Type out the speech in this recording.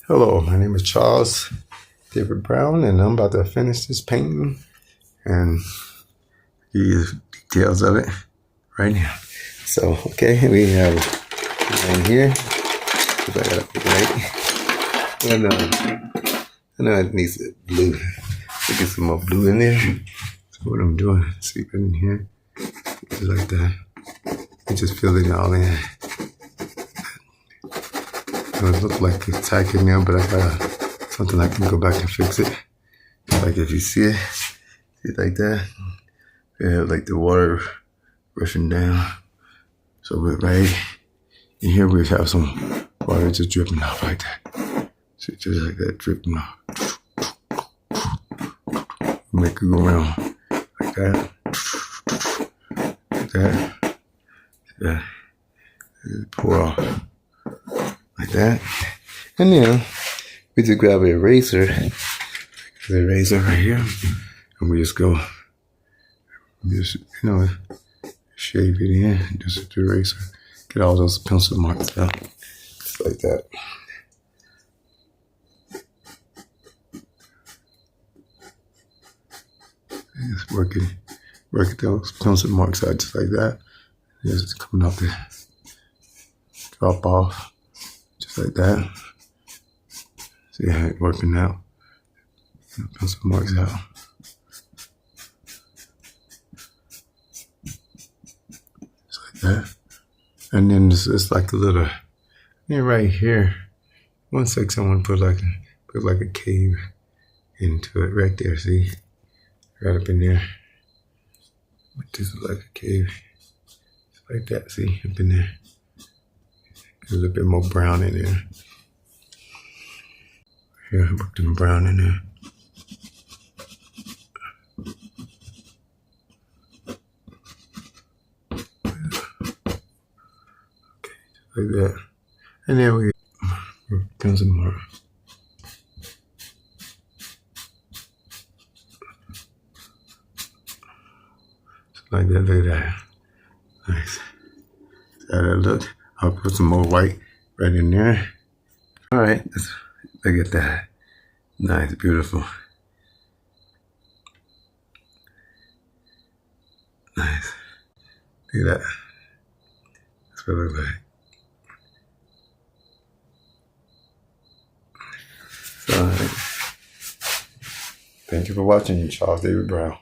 Hello, my name is Charles David Brown, and I'm about to finish this painting and give you the details of it right now. So, okay, we have one here. If I got it right. I know it needs blue. To get some more blue in there. So what I'm doing, see right in here, just like that. And just fill it all in. It looks like it's tight in there, but I got something I can go back and fix it. Like if you see it like that, we have like the water rushing down. So we're right in here, we have some water just dripping off like that. So just like that, dripping off. Make it go around like that, like that. Yeah. Pour off like that. And then we just grab an eraser, the eraser right here, and we just go, just, shave it in, just the eraser, get all those pencil marks out, just like that. And just work those pencil marks out just like that. Just coming off there, drop off, just like that. See how it's working out. Pencil marks out. Just like that. And then it's like a little, right here. One section I want to put like a cave into it right there. See, right up in there. This is like a cave, just like that. See, up in there. A little bit more brown in there. Here, I put them brown in there. Okay, just like that. And then we pencil mark. Just like that, look at that. Nice. See how that look? I'll put some more white right in there. All right, look at that. Nice, beautiful. Nice. Look at that. That's what it looks like. All right. Thank you for watching, Charles David Brown.